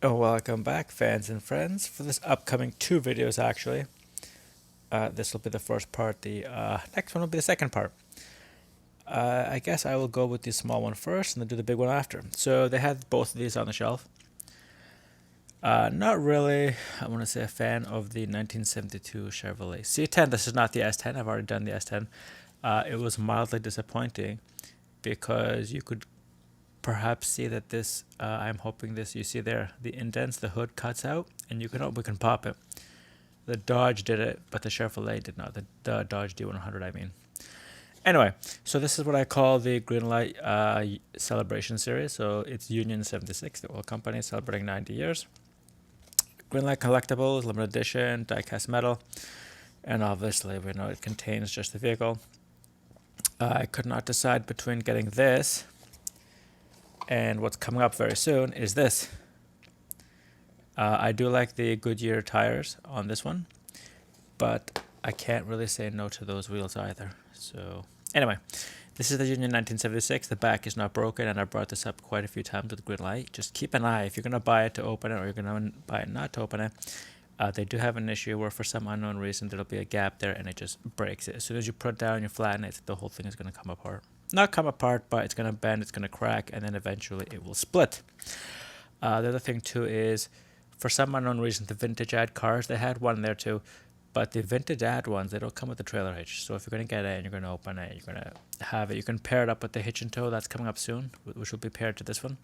Oh, welcome back, fans and friends, for this upcoming two videos. Actually, this will be the first part. The next one will be the second part. I guess I will go with the small one first, and then do the big one after. So they had both of these on the shelf. Not really. I want to say a fan of the 1972 Chevrolet C-10. This is not the S10. I've already done the S10. It was mildly disappointing because you could perhaps see that this. I'm hoping this. You see there the indents. The hood cuts out, and we can pop it. The Dodge did it, but the Chevrolet did not. The Dodge D100, I mean. Anyway, so this is what I call the Greenlight celebration series. So it's Union 76, the oil company, celebrating 90 years. Greenlight collectibles, limited edition, die-cast metal, and obviously we know it contains just the vehicle. I could not decide between getting this and what's coming up very soon is this. I do like the Goodyear tires on this one, but I can't really say no to those wheels either. So anyway, this is the Union 1976. The back is not broken, and I brought this up quite a few times with Greenlight. Just keep an eye if you're going to buy it to open it or you're going to buy it not to open it. They do have an issue where for some unknown reason there'll be a gap there and it just breaks it. As soon as you put it down, you flatten it, the whole thing is going to come apart. Not come apart, but it's going to bend, it's going to crack, and then eventually it will split. The other thing too is, for some unknown reason, the vintage ad cars, they had one there too, but the vintage ad ones, they don't come with the trailer hitch. So if you're going to get it and you're going to open it, you're going to have it. You can pair it up with the hitch and tow that's coming up soon, which will be paired to this one.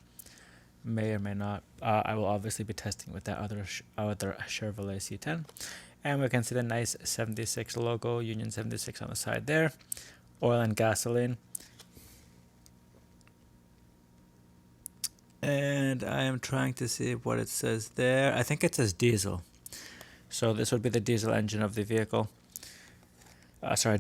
May or may not. I will obviously be testing with that other Chevrolet C-10. And we can see the nice 76 logo, Union 76 on the side there. Oil and gasoline. And I am trying to see what it says there. I think it says diesel. So this would be the diesel engine of the vehicle.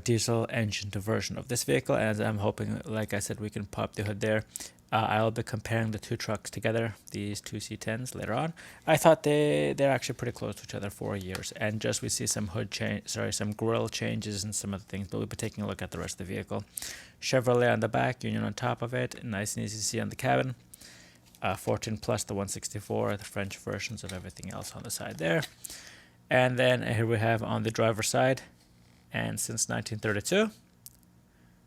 Diesel engine version of this vehicle. And I'm hoping, like I said, we can pop the hood there. I'll be comparing the two trucks together, these two C10s later on. I thought they're actually pretty close to each other for years. And just we see some some grille changes and some other things. But we'll be taking a look at the rest of the vehicle. Chevrolet on the back, Union on top of it. Nice and easy to see on the cabin. 14 plus the 164, the French versions of everything else on the side there. And then here we have on the driver's side, and since 1932,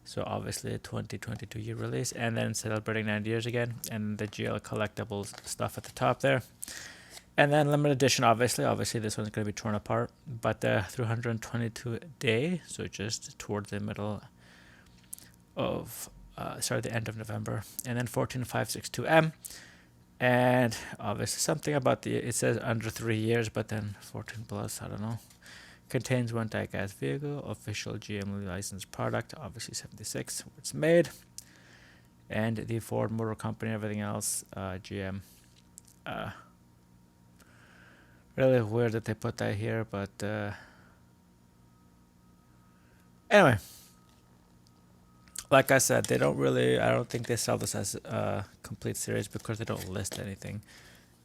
so obviously a 2022 year release, and then celebrating 90 years again, and the GL collectibles stuff at the top there. And then limited edition, obviously this one's going to be torn apart, but the 322 day, so just towards the middle of the end of November, and then 14562M, and obviously something about it says under 3 years, but then 14 plus, I don't know. Contains one die-cast vehicle, official GM licensed product, obviously 76 where it's made, and the Ford Motor Company, everything else, GM. Really weird that they put that here, but anyway. Like I said, I don't think they sell this as a complete series because they don't list anything.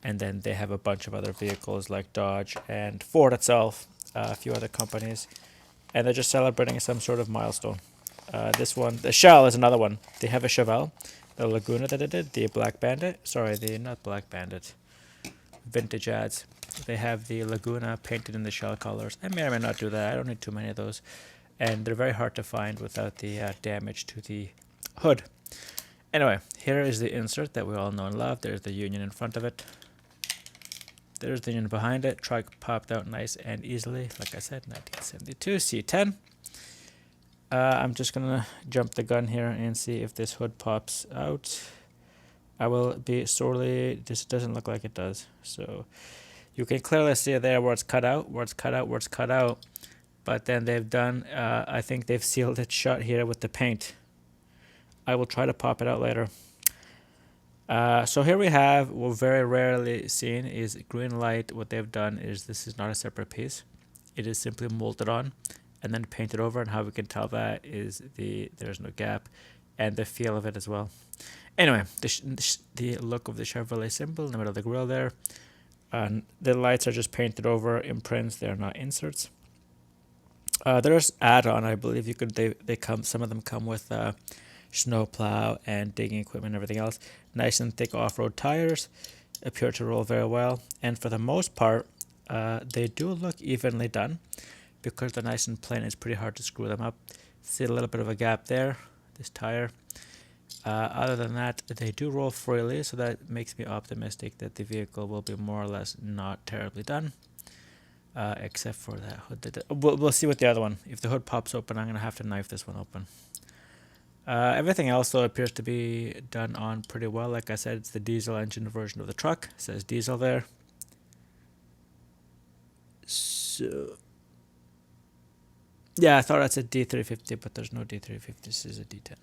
And then they have a bunch of other vehicles like Dodge and Ford itself, a few other companies. And they're just celebrating some sort of milestone. This one, the Shell is another one. They have a Chevelle, the Laguna that they did, the Black Bandit. Not Black Bandit, vintage ads. They have the Laguna painted in the Shell colors. I may or may not do that. I don't need too many of those. And they're very hard to find without the damage to the hood. Anyway, here is the insert that we all know and love. There's the Union in front of it. There's the Union behind it. Truck popped out nice and easily. Like I said, 1972 C10. I'm just going to jump the gun here and see if this hood pops out. I will be sorely... This doesn't look like it does. So you can clearly see there where it's cut out, where it's cut out, where it's cut out. But then they've done, I think they've sealed it shut here with the paint. I will try to pop it out later. So here we have, what very rarely seen is Greenlight. What they've done is this is not a separate piece. It is simply molded on and then painted over. And how we can tell that is there's no gap and the feel of it as well. Anyway, the look of the Chevrolet symbol in the middle of the grille there. The lights are just painted over imprints. They're not inserts. There's add-on, I believe you could. They come. Some of them come with snow plow and digging equipment and everything else. Nice and thick off-road tires. appear to roll very well, and for the most part, they do look evenly done. Because they're nice and plain, it's pretty hard to screw them up. See a little bit of a gap there, this tire. Other than that, they do roll freely, so that makes me optimistic that the vehicle will be more or less not terribly done. Except for that hood. We'll see with the other one. If the hood pops open, I'm going to have to knife this one open. Everything else, though, appears to be done on pretty well. Like I said, it's the diesel engine version of the truck. It says diesel there. So, yeah, I thought I said D350, but there's no D350. This is a D10.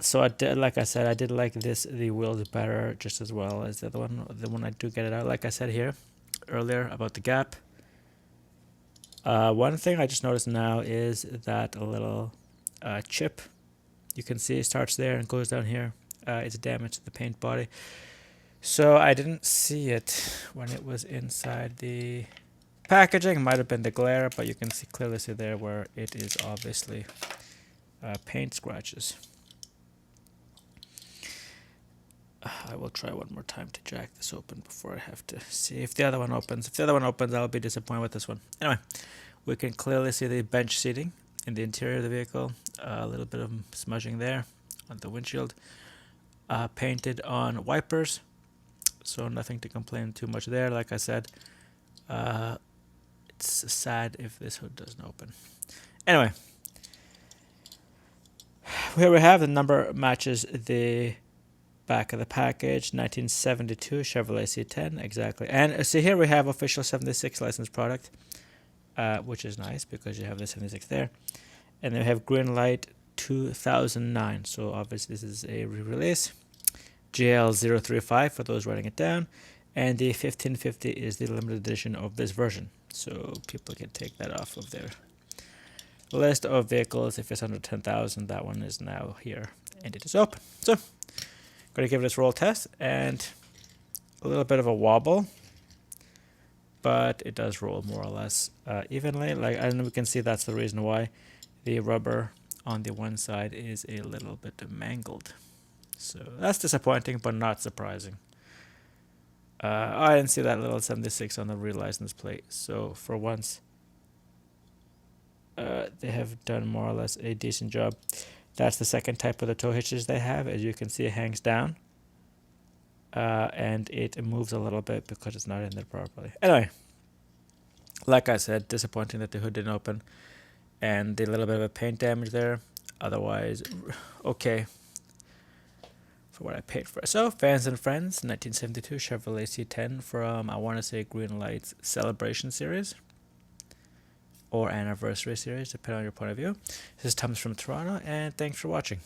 So I did, like I said, I did like the wheels better just as well as the other one. The one I do get it out, like I said here earlier about the gap. One thing I just noticed now is that a little chip, you can see it starts there and goes down here. It's damage to the paint body. So I didn't see it when it was inside the packaging. Might have been the glare, but you can clearly see there where it is obviously paint scratches. I will try one more time to jack this open before I have to see if the other one opens. If the other one opens, I'll be disappointed with this one. Anyway, we can clearly see the bench seating in the interior of the vehicle. A little bit of smudging there on the windshield. Painted on wipers, so nothing to complain too much there. Like I said, it's sad if this hood doesn't open. Anyway, here we have the number matches the back of the package, 1972 Chevrolet C-10, exactly. And see here we have official 76 licensed product, which is nice because you have the 76 there. And then we have Greenlight 2009, so obviously this is a re-release. GL035 for those writing it down, and the 1550 is the limited edition of this version, so people can take that off of their list of vehicles. If it's under 10,000, that one is now here, and it is open. So going to give this roll test, and a little bit of a wobble, but it does roll more or less evenly. And we can see that's the reason why the rubber on the one side is a little bit mangled. So that's disappointing, but not surprising. I didn't see that little 76 on the real license plate, so for once they have done more or less a decent job. That's the second type of the tow hitches they have. As you can see, it hangs down. And it moves a little bit because it's not in there properly. Anyway, like I said, disappointing that the hood didn't open. And the little bit of a paint damage there. Otherwise, okay for what I paid for it. So, fans and friends, 1972 Chevrolet C-10 from, I want to say, Greenlight's Celebration Series. Or Anniversary Series, depending on your point of view. This is Thomas from Toronto, and thanks for watching.